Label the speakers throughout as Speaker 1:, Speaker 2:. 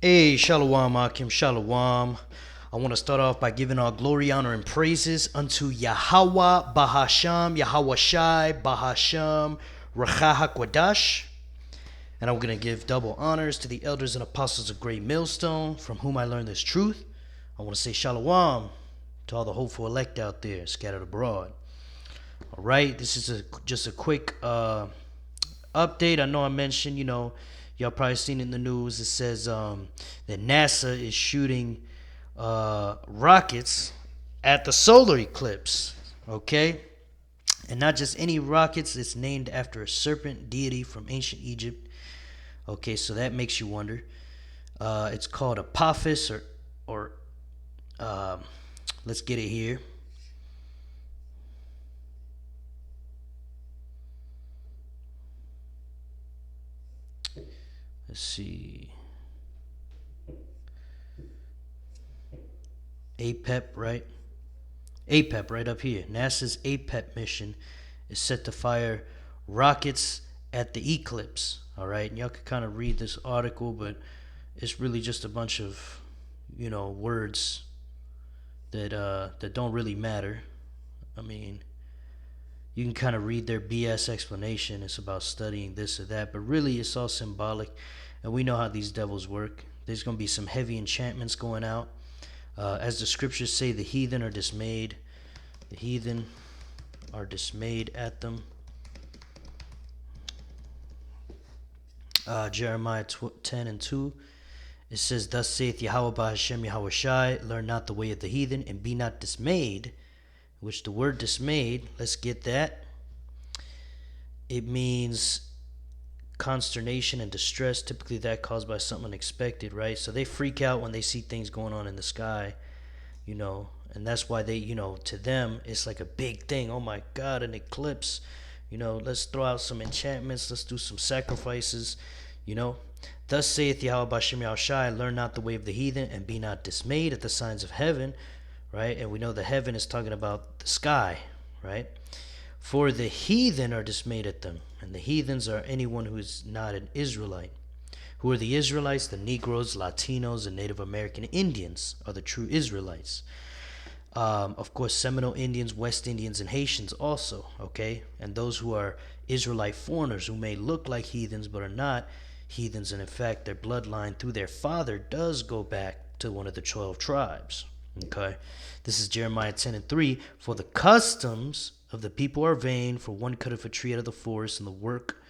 Speaker 1: Hey, Shalom, Akim, Shalom. I want to start off by giving all glory, honor, and praises unto Yahweh, Bahasham, Yahweh Shai, Bahasham, Racha HaKwadash. And I'm going to give double honors to the elders and apostles of Great Millstone, from whom I learned this truth. I want to say Shalom to all the hopeful elect out there scattered abroad. All right, this is just a quick update. I know I mentioned, y'all probably seen it in the news. It says that NASA is shooting rockets at the solar eclipse. Okay, and not just any rockets. It's named after a serpent deity from ancient Egypt. Okay, so that makes you wonder. It's called Apophis, or let's get it here. Let's see. APEP, right? APEP right up here. NASA's APEP mission is set to fire rockets at the eclipse. All right, and y'all can kind of read this article, but it's really just a bunch of, words that don't really matter. I mean, you can kind of read their BS explanation. It's about studying this or that, but really it's all symbolic, and we know how these devils work. There's going to be some heavy enchantments going out. As the scriptures say, the heathen are dismayed. The heathen are dismayed at them. Jeremiah 10 and 2. It says, Thus saith Yahweh Bahashem Yahweh Shai, learn not the way of the heathen, and be not dismayed. Which the word dismayed, let's get that. It means consternation and distress, typically that caused by something unexpected, right? So they freak out when they see things going on in the sky, and that's why they, to them, it's like a big thing. Oh my God, an eclipse. Let's throw out some enchantments, let's do some sacrifices, you know. Thus saith Yahweh Bashem Yahushai, learn not the way of the heathen, and be not dismayed at the signs of heaven, right? And we know the heaven is talking about the sky, right? For the heathen are dismayed at them, and the heathens are anyone who is not an Israelite. Who are the Israelites? The Negroes, Latinos, and Native American Indians are the true Israelites. Of course, Seminole Indians, West Indians, and Haitians also, okay? And those who are Israelite foreigners who may look like heathens but are not heathens, and in fact, their bloodline through their father does go back to one of the 12 tribes, okay? This is Jeremiah 10 and 3. For the customs of the people are vain, for one cutteth a tree out of the forest, and the work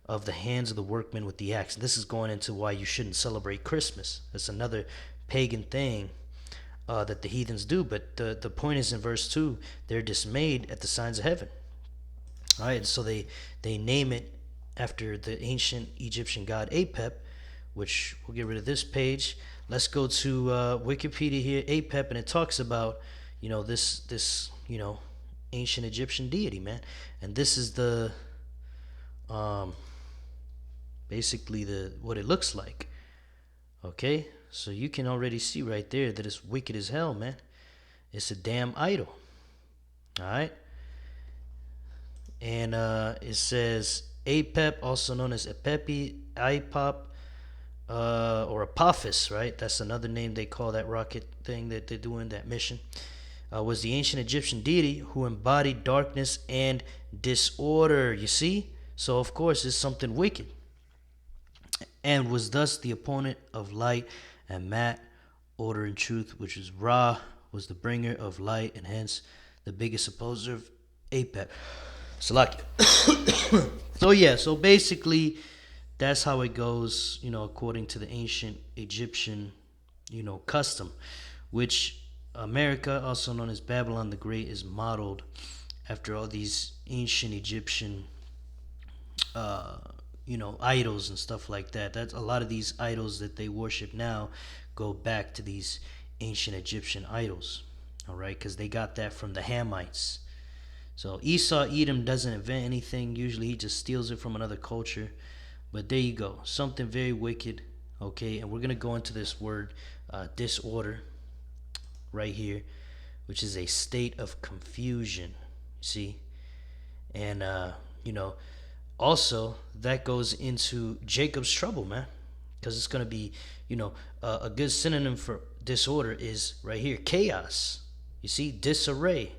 Speaker 1: of the hands of the workmen with the axe. This is going into why you shouldn't celebrate Christmas. That's another pagan thing that the heathens do. But the point is in verse 2, they're dismayed at the signs of heaven. All right, so they name it after the ancient Egyptian god Apep, which we'll get rid of this page. Let's go to Wikipedia here, Apep, and it talks about, this ancient Egyptian deity, man. And this is the basically the what it looks like. Okay, so you can already see right there that it's wicked as hell, man. It's a damn idol. All right, and it says Apep, also known as Epepi, Ipop, or Apophis, right? That's another name they call that rocket thing that they're doing, that mission. Was the ancient Egyptian deity who embodied darkness and disorder. You see? So, of course, it's something wicked. And was thus the opponent of light and Mat, order and truth, which is Ra, was the bringer of light, and hence the biggest opposer of Apep. Salakia. So basically, that's how it goes, according to the ancient Egyptian, custom, which America, also known as Babylon the Great, is modeled after all these ancient Egyptian, idols and stuff like that. That's a lot of these idols that they worship now go back to these ancient Egyptian idols. All right, because they got that from the Hamites. So Esau Edom doesn't invent anything. Usually he just steals it from another culture. But there you go, something very wicked. Okay, and we're gonna go into this word disorder right here, which is a state of confusion. See, and also that goes into Jacob's trouble, man. because it's going to be, a good synonym for disorder is right here, chaos. You see, disarray,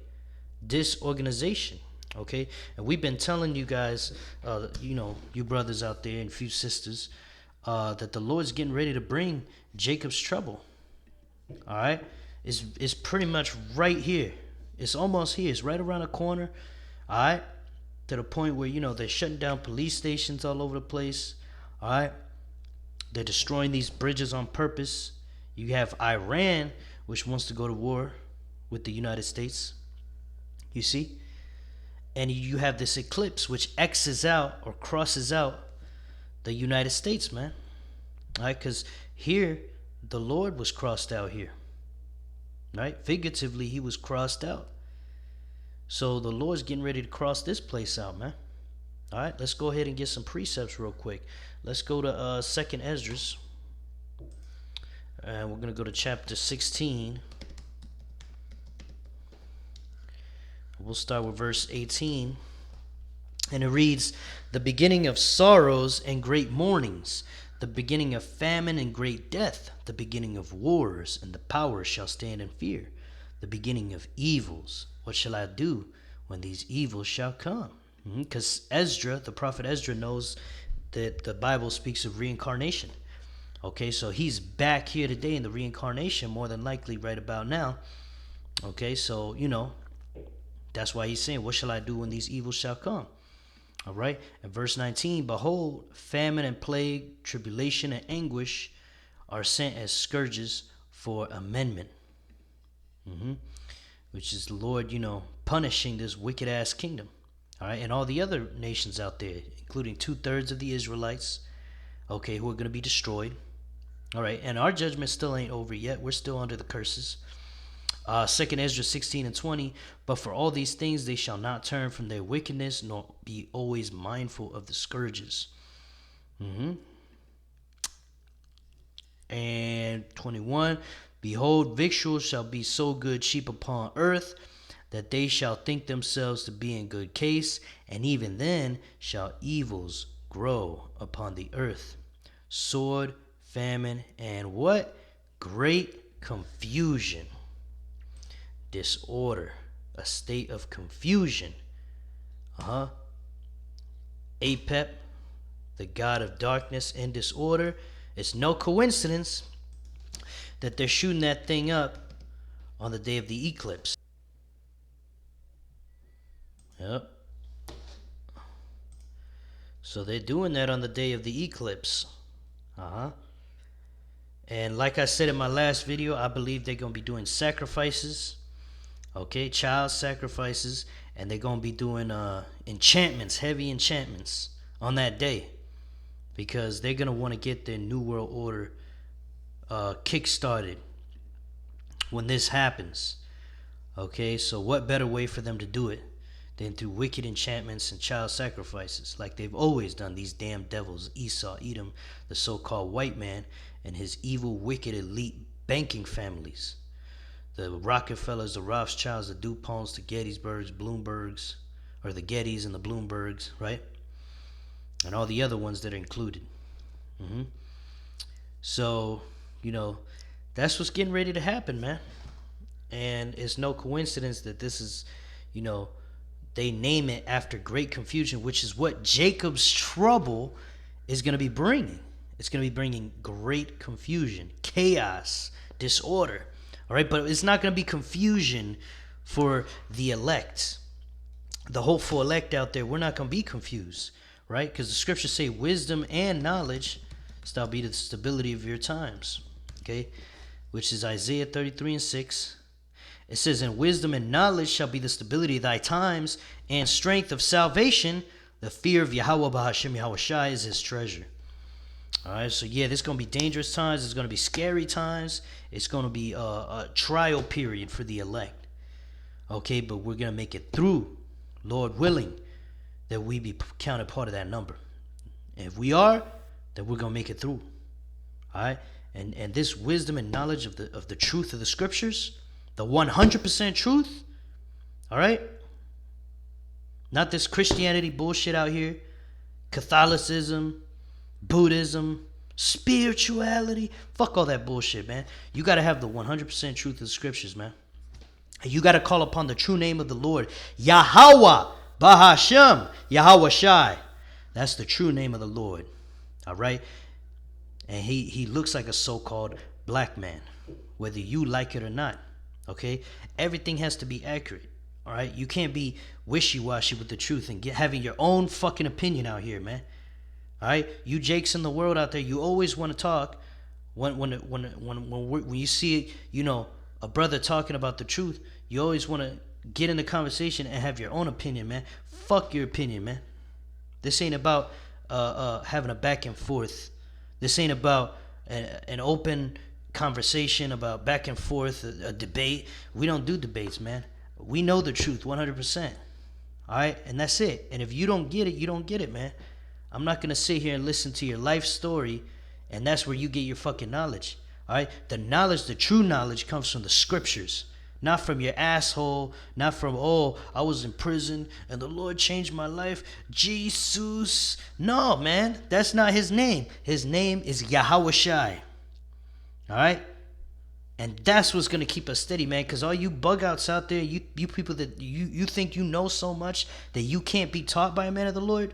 Speaker 1: disorganization. Okay, and we've been telling you guys, you brothers out there and a few sisters, that the Lord's getting ready to bring Jacob's trouble. All right, it's pretty much right here. It's almost here. It's right around the corner. All right, to the point where they're shutting down police stations all over the place. All right, they're destroying these bridges on purpose. You have Iran, which wants to go to war with the United States. You see? And you have this eclipse, which X's out or crosses out the United States, man. All right? Because here, the Lord was crossed out here. Right? Figuratively, he was crossed out. So the Lord's getting ready to cross this place out, man. All right? Let's go ahead and get some precepts real quick. Let's go to 2nd Esdras. And we're going to go to chapter 16. We'll start with verse 18. And it reads, "The beginning of sorrows and great mournings, the beginning of famine and great death, the beginning of wars, and the powers shall stand in fear, the beginning of evils. What shall I do when these evils shall come?" Because Ezra, the prophet Ezra, knows that the Bible speaks of reincarnation. Okay, so he's back here today in the reincarnation, more than likely right about now. Okay, so, that's why he's saying, what shall I do when these evils shall come? All right. And verse 19, "Behold, famine and plague, tribulation and anguish are sent as scourges for amendment." Which is the Lord, punishing this wicked ass kingdom. All right. And all the other nations out there, including 2/3 of the Israelites, okay, who are going to be destroyed. All right. And our judgment still ain't over yet. We're still under the curses. 2nd Ezra 16 and 20, "But for all these things they shall not turn from their wickedness, nor be always mindful of the scourges." And 21, "Behold, victuals shall be so good cheap upon earth, that they shall think themselves to be in good case, and even then shall evils grow upon the earth. Sword, famine, and" what? "Great confusion." Disorder, a state of confusion. Apep, the god of darkness and disorder. It's no coincidence that they're shooting that thing up on the day of the eclipse. Yep. So they're doing that on the day of the eclipse. And like I said in my last video, I believe they're going to be doing sacrifices. Okay, child sacrifices, and they're going to be doing enchantments, heavy enchantments on that day, because they're going to want to get their New World Order kick-started when this happens. Okay, so what better way for them to do it than through wicked enchantments and child sacrifices, like they've always done, these damn devils, Esau, Edom, the so-called white man, and his evil, wicked, elite banking families. The Rockefellers, the Rothschilds, the DuPonts, the Gettysburgs, Bloombergs, or the Gettys and the Bloombergs, right? And all the other ones that are included. So, that's what's getting ready to happen, man. And it's no coincidence that this is, they name it after great confusion, which is what Jacob's trouble is going to be bringing. It's going to be bringing great confusion, chaos, disorder. All right, but it's not going to be confusion for the elect. The hopeful elect out there, we're not going to be confused, right? Because the scriptures say wisdom and knowledge shall be the stability of your times, okay? Which is Isaiah 33 and 6. It says, "And wisdom and knowledge shall be the stability of thy times, and strength of salvation. The fear of Yahweh Bahashem Yahweh Shai is his treasure." All right, so yeah, there's going to be dangerous times. There's going to be scary times. It's going to be a trial period for the elect. Okay, but we're going to make it through, Lord willing, that we be counted part of that number. And if we are, then we're going to make it through. All right, and this wisdom and knowledge of the truth of the scriptures, the 100% truth, all right? Not this Christianity bullshit out here, Catholicism, Buddhism, spirituality. Fuck all that bullshit, man. You got to have the 100% truth of the scriptures, man. You got to call upon the true name of the Lord, Yahweh, Bahashem, Yahweh Shai. That's the true name of the Lord. All right? And he looks like a so-called black man, whether you like it or not. Okay? Everything has to be accurate. All right? You can't be wishy-washy with the truth and having your own fucking opinion out here, man. All right? You Jakes in the world out there, you always want to talk when you see, you know, a brother talking about the truth, you always want to get in the conversation and have your own opinion, man. Fuck your opinion, man. This ain't about having a back and forth. This ain't about an open conversation about back and forth, a debate. We don't do debates, man. We know the truth 100%. All right? And that's it. And if you don't get it, you don't get it, man. I'm not going to sit here and listen to your life story, and that's where you get your fucking knowledge. All right? The knowledge, the true knowledge comes from the scriptures. Not from your asshole, not from, oh, I was in prison and the Lord changed my life. Jesus. No, man, that's not his name. His name is Yahweh Shai. All right? And that's what's going to keep us steady, man, because all you bug outs out there, you people that you think you know so much that you can't be taught by a man of the Lord,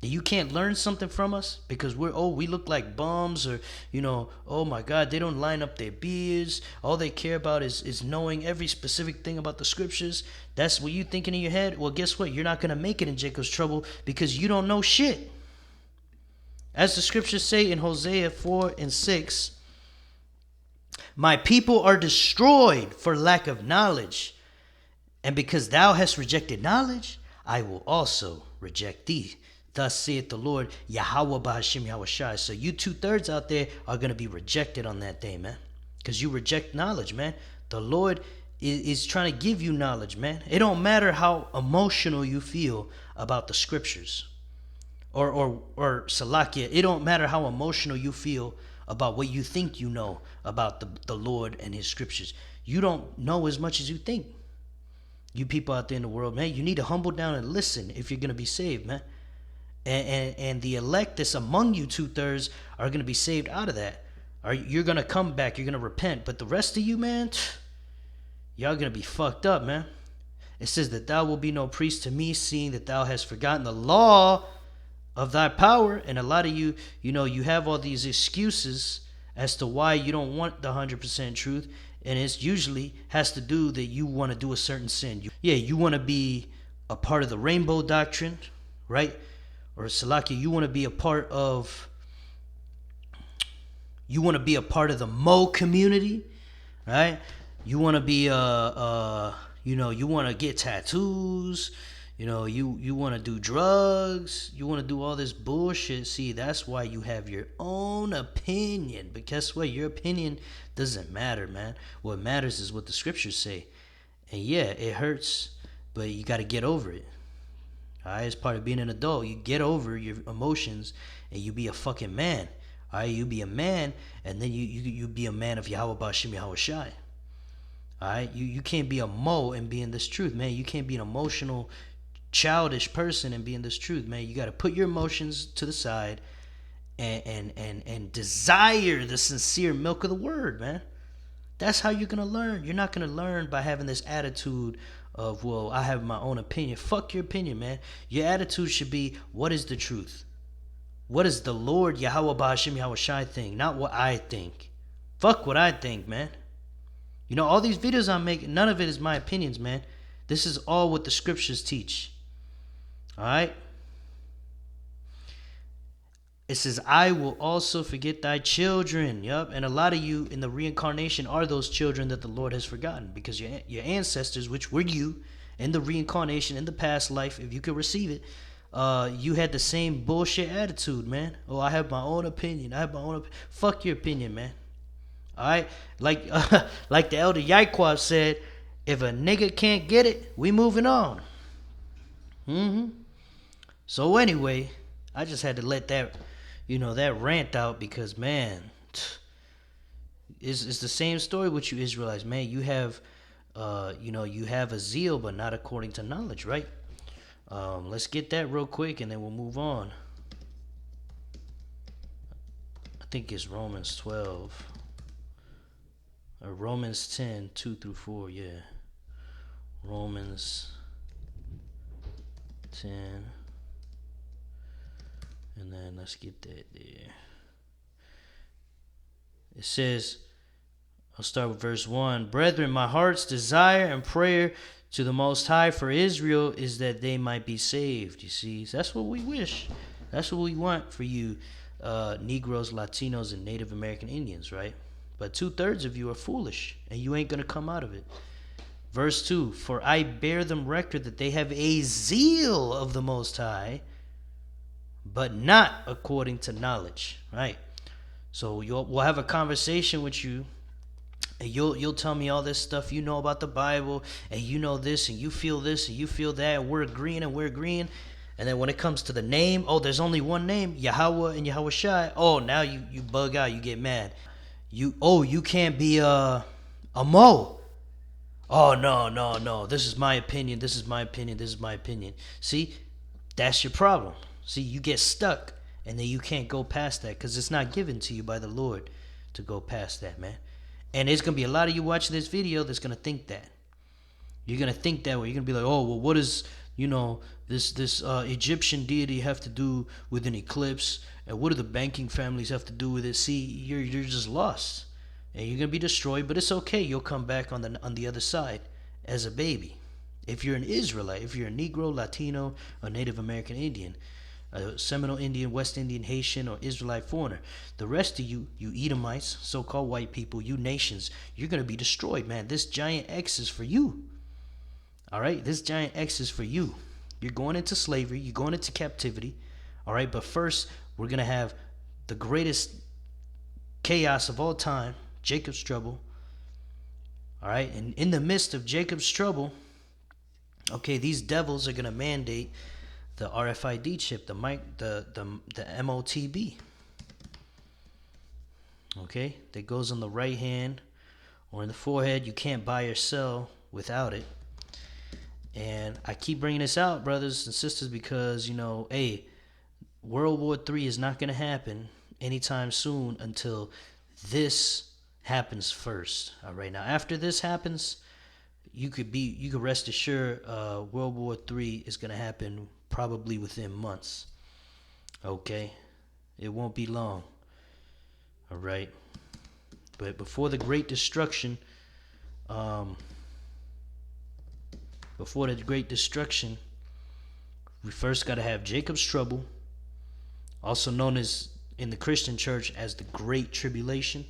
Speaker 1: that you can't learn something from us because we look like bums, or, you know, oh my God, they don't line up their beards. All they care about is knowing every specific thing about the scriptures. That's what you thinking in your head. Well, guess what? You're not going to make it in Jacob's trouble because you don't know shit. As the scriptures say in Hosea 4:6, my people are destroyed for lack of knowledge. And because thou hast rejected knowledge, I will also reject thee. Thus saith the Lord, Yahweh Bahashem Yahweh Shai. So you 2/3 out there are going to be rejected on that day, man. Because you reject knowledge, man. The Lord is trying to give you knowledge, man. It don't matter how emotional you feel about the scriptures. Or Salakia, it don't matter how emotional you feel about what you think you know about the Lord and his scriptures. You don't know as much as you think. You people out there in the world, man, you need to humble down and listen if you're going to be saved, man. And the elect that's among you 2/3 are going to be saved out of that. You're going to come back. You're going to repent. But the rest of you, man, y'all going to be fucked up, man. It says that thou will be no priest to me, seeing that thou hast forgotten the law of thy power. And a lot of you, you know, you have all these excuses as to why you don't want the 100% truth. And it's usually has to do that you want to do a certain sin. You want to be a part of the rainbow doctrine, right? Or Salaki, you want to be a part of the Mo community, right? You want to be you want to get tattoos, you want to do drugs, you want to do all this bullshit. See, that's why you have your own opinion. But guess what? Your opinion doesn't matter, man. What matters is what the scriptures say. And yeah, it hurts, but you got to get over it. All right, it's part of being an adult. You get over your emotions and you be a fucking man. All right, you be a man, and then you be a man of Yahweh Bashim Yahweh Shai. All right, you can't be a mo and be in this truth, man. You can't be an emotional, childish person and be in this truth, man. You got to put your emotions to the side and desire the sincere milk of the word, man. That's how you're gonna learn. You're not gonna learn by having this attitude of, well, I have my own opinion. Fuck your opinion, man. Your attitude should be, what is the truth? What is the Lord Yahweh Bahashim Yahweh Shai think? Not what I think. Fuck what I think, man. You know, all these videos I'm making, none of it is my opinions, man. This is all what the scriptures teach. Alright? It says, I will also forget thy children. Yup. And a lot of you in the reincarnation are those children that the Lord has forgotten. Because your ancestors, which were you, in the reincarnation, in the past life, if you could receive it, you had the same bullshit attitude, man. Oh, I have my own opinion. Fuck your opinion, man. Alright? Like the elder Yaquab said, if a nigga can't get it, we moving on. So anyway, I just had to let that rant out because, man, it's the same story with you Israelites, man. You have, you have a zeal, but not according to knowledge, right? Let's get that real quick, and then we'll move on. I think it's Romans 12. Or Romans 10, 2 through 4, yeah. Romans 10. And then let's get that there. It says, I'll start with verse 1. Brethren, my heart's desire and prayer to the Most High for Israel is that they might be saved. You see, that's what we wish. That's what we want for you, Negroes, Latinos, and Native American Indians, right? But 2/3 of you are foolish, and you ain't going to come out of it. Verse 2, for I bear them record that they have a zeal of the Most High, but not according to knowledge, right? So we'll have a conversation with you, and you'll tell me all this stuff you know about the Bible, and you know this, and you feel this, and you feel that, and we're agreeing, and then when it comes to the name, oh, there's only one name, Yahweh and Yahweh Shai. Oh, now you bug out, you get mad. You can't be a Mo. Oh, no. This is my opinion. See, that's your problem. See, you get stuck, and then you can't go past that because it's not given to you by the Lord to go past that, man. And there's going to be a lot of you watching this video that's going to think that. You're going to think that way. You're going to be like, oh, well, what does, this Egyptian deity have to do with an eclipse? And what do the banking families have to do with it? See, you're just lost. And you're going to be destroyed, but it's okay. You'll come back on the other side as a baby. If you're an Israelite, if you're a Negro, Latino, or Native American Indian, Seminole Indian, West Indian, Haitian, or Israelite foreigner, the rest of you Edomites, so-called white people, you nations, you're going to be destroyed, man. This giant X is for you. All right? This giant X is for you. You're going into slavery. You're going into captivity. All right? But first, we're going to have the greatest chaos of all time, Jacob's trouble. All right? And in the midst of Jacob's trouble, okay, these devils are going to mandate the RFID chip, the MOTB. Okay? That goes on the right hand or in the forehead. You can't buy or sell without it. And I keep bringing this out, brothers and sisters, because, hey, World War III is not going to happen anytime soon until this happens first. All right. Now, after this happens, you could rest assured World War III is going to happen probably within months. Okay. It won't be long. All right. But before the Great Destruction, we first got to have Jacob's trouble, also known as in the Christian church as the Great Tribulation,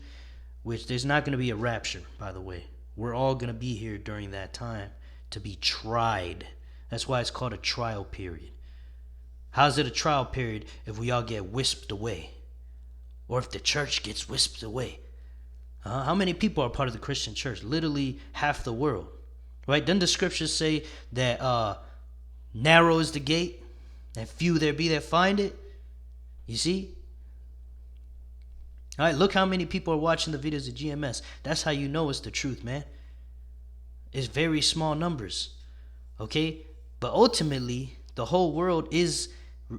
Speaker 1: which there's not going to be a rapture, by the way. We're all going to be here during that time to be tried. That's why it's called a trial period. How's it a trial period if we all get whisked away? Or if the church gets whisked away? How many people are part of the Christian church? Literally half the world. Right? Doesn't the scriptures say that narrow is the gate, and few there be that find it? You see? All right, look how many people are watching the videos of GMS. That's how you know it's the truth, man. It's very small numbers. Okay? But ultimately, the whole world is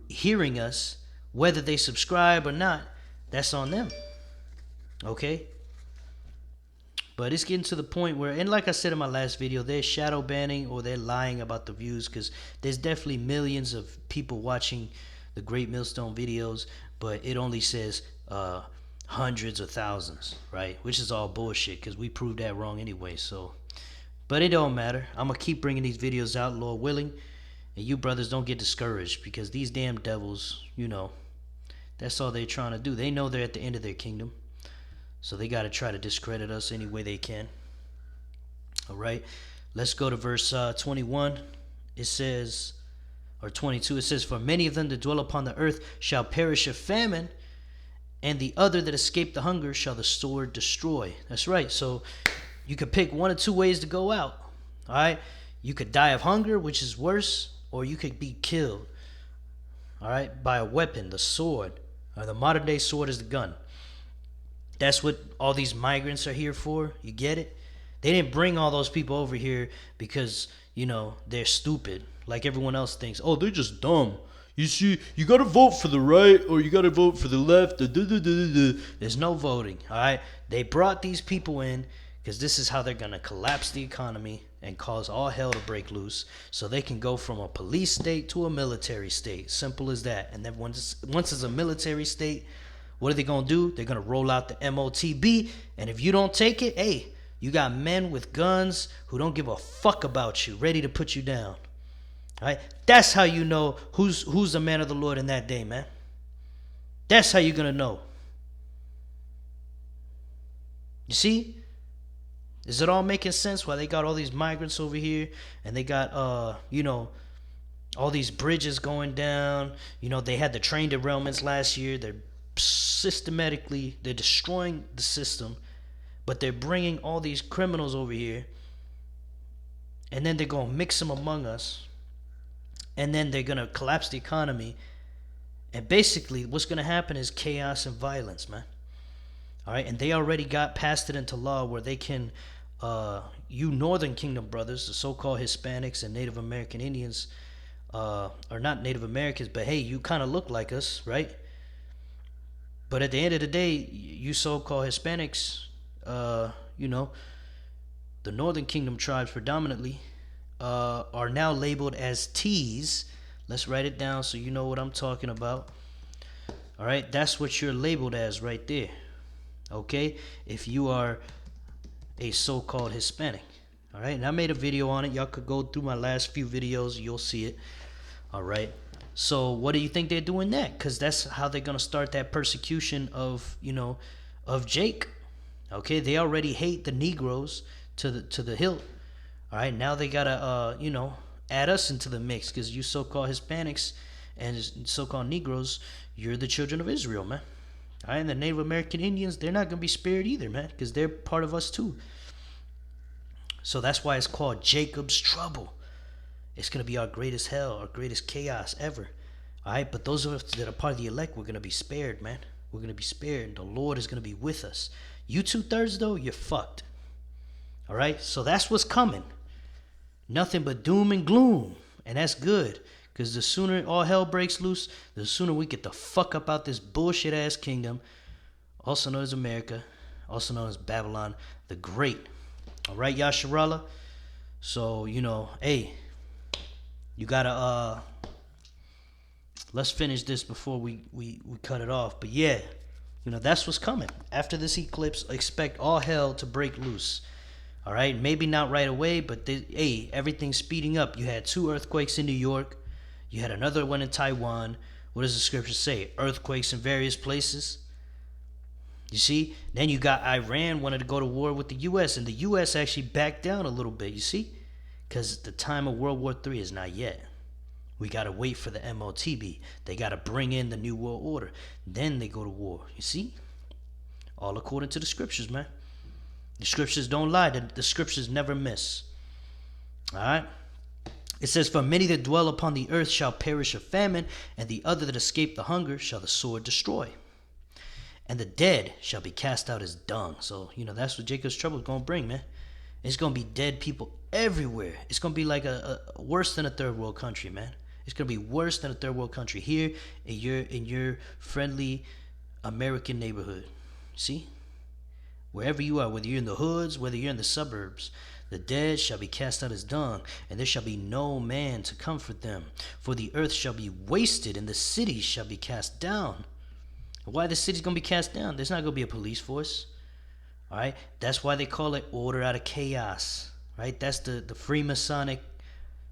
Speaker 1: hearing us, whether they subscribe or not. That's on them. Okay? But it's getting to the point where, and like I said in my last video, they're shadow banning or they're lying about the views, because there's definitely millions of people watching the Great Millstone videos, but it only says hundreds or thousands, right? Which is all bullshit, because we proved that wrong anyway. So, but it don't matter. I'm gonna keep bringing these videos out, Lord willing, and you brothers don't get discouraged, because these damn devils, that's all they're trying to do. They know they're at the end of their kingdom. So they got to try to discredit us any way they can. All right. Let's go to verse 21. It says, or 22, it says, for many of them that dwell upon the earth shall perish of famine, and the other that escape the hunger shall the sword destroy. That's right. So you could pick one or two ways to go out. All right. You could die of hunger, which is worse, or you could be killed. All right. By a weapon, the sword. The modern day sword is the gun. That's what all these migrants are here for. You get it? They didn't bring all those people over here because, they're stupid. Like everyone else thinks. Oh, they're just dumb. You see, you gotta vote for the right or you gotta vote for the left. There's no voting, all right? They brought these people in because this is how they're gonna collapse the economy and cause all hell to break loose so they can go from a police state to a military state. Simple as that. And then once it's a military state, what are they gonna do? They're gonna roll out the MOTB, and if you don't take it, hey, you got men with guns who don't give a fuck about you, ready to put you down. All right? That's how you know who's the man of the Lord in that day, man. That's how you're gonna know. You see? Is it all making sense? Why they got all these migrants over here, and they got all these bridges going down. They had the train derailments last year. They're destroying the system, but they're bringing all these criminals over here, and then they're gonna mix them among us, and then they're gonna collapse the economy, and basically what's gonna happen is chaos and violence, man. All right, and they already passed it into law where they can, you Northern Kingdom brothers, the so-called Hispanics and Native American Indians, are not Native Americans, but hey, you kind of look like us, right? But at the end of the day, you so-called Hispanics, the Northern Kingdom tribes predominantly, are now labeled as T's. Let's write it down so you know what I'm talking about. All right, that's what you're labeled as right there. Okay, if you are a so-called Hispanic. All right, and I made a video on it. Y'all could go through my last few videos. You'll see it. All right. So what do you think they're doing that? Because that's how they're going to start that persecution of Jake. Okay, they already hate the Negroes to the hilt. All right, now they got to, add us into the mix because you so-called Hispanics and so-called Negroes, you're the children of Israel, man. All right, and the Native American Indians, they're not going to be spared either, man, because they're part of us too. So that's why it's called Jacob's trouble. It's going to be our greatest hell, our greatest chaos ever. All right, but those of us that are part of the elect, we're going to be spared, man. We're going to be spared, and the Lord is going to be with us. You 2/3, though, you're fucked. All right, so that's what's coming. Nothing but doom and gloom, and that's good. Because the sooner all hell breaks loose, the sooner we get the fuck up out this bullshit-ass kingdom, also known as America, also known as Babylon the Great. All right, Yasharallah? So, hey, you gotta, let's finish this before we cut it off. But yeah, that's what's coming. After this eclipse, expect all hell to break loose. All right, maybe not right away, but hey, everything's speeding up. You had 2 earthquakes in New York. You had another one in Taiwan. What does the scripture say? Earthquakes in various places. You see? Then you got Iran wanted to go to war with the U.S., and the U.S. actually backed down a little bit, you see? Because the time of World War III is not yet. We got to wait for the MOTB. They got to bring in the New World Order. Then they go to war, you see? All according to the scriptures, man. The scriptures don't lie. The scriptures never miss. All right? It says, for many that dwell upon the earth shall perish of famine, and the other that escape the hunger shall the sword destroy. And the dead shall be cast out as dung. So, that's what Jacob's trouble is going to bring, man. It's going to be dead people everywhere. It's going to be like a worse than a third world country, man. It's going to be worse than a third world country here in your friendly American neighborhood. See? Wherever you are, whether you're in the hoods, whether you're in the suburbs, the dead shall be cast out as dung, and there shall be no man to comfort them. For the earth shall be wasted, and the cities shall be cast down. Why the city's going to be cast down? There's not going to be a police force. All right? That's why they call it order out of chaos. Right? That's the Freemasonic.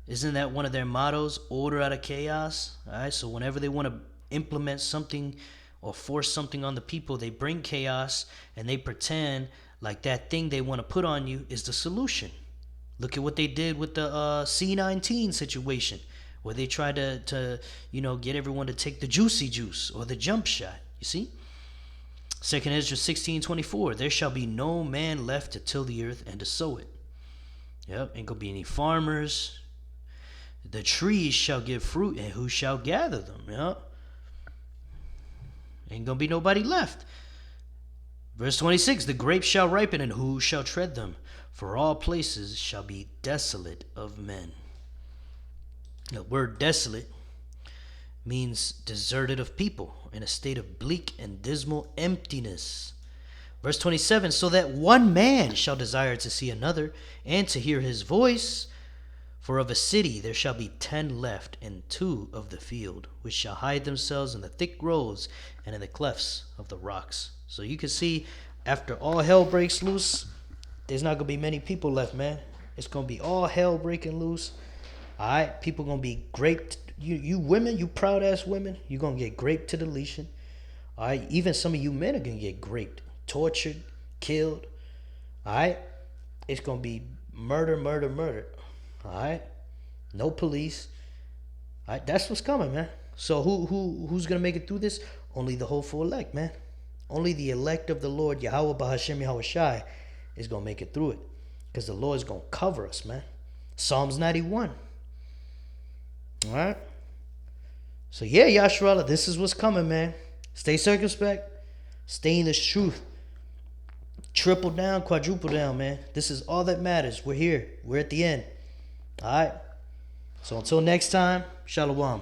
Speaker 1: Isn't that one of their mottos? Order out of chaos. All right? So whenever they want to implement something or force something on the people, they bring chaos and they pretend like that thing they want to put on you is the solution. Look at what they did with the C-19 situation, where they tried to get everyone to take the juicy juice or the jump shot. You see? 2 Ezra 16:24, there shall be no man left to till the earth and to sow it. Yep, ain't gonna be any farmers. The trees shall give fruit, and who shall gather them? Yep. Ain't gonna be nobody left. Verse 26, the grapes shall ripen, and who shall tread them? For all places shall be desolate of men. The word desolate means deserted of people, in a state of bleak and dismal emptiness. Verse 27, so that one man shall desire to see another, and to hear his voice. For of a city there shall be 10 left, and 2 of the field, which shall hide themselves in the thick groves and in the clefts of the rocks. So you can see, after all hell breaks loose, there's not going to be many people left, man. It's going to be all hell breaking loose. All right? People going to be raped. You women, you proud-ass women, you're going to get raped to deletion. All right? Even some of you men are going to get raped, tortured, killed. All right? It's going to be murder, murder, murder. All right? No police. All right? That's what's coming, man. So who's going to make it through this? Only the hopeful elect, man. Only the elect of the Lord, Yahweh Bahashem Yahweh Shai, is going to make it through it. Because the Lord is going to cover us, man. Psalms 91. All right? So yeah, Yasharallah, this is what's coming, man. Stay circumspect. Stay in the truth. Triple down, quadruple down, man. This is all that matters. We're here. We're at the end. All right? So until next time, Shalom.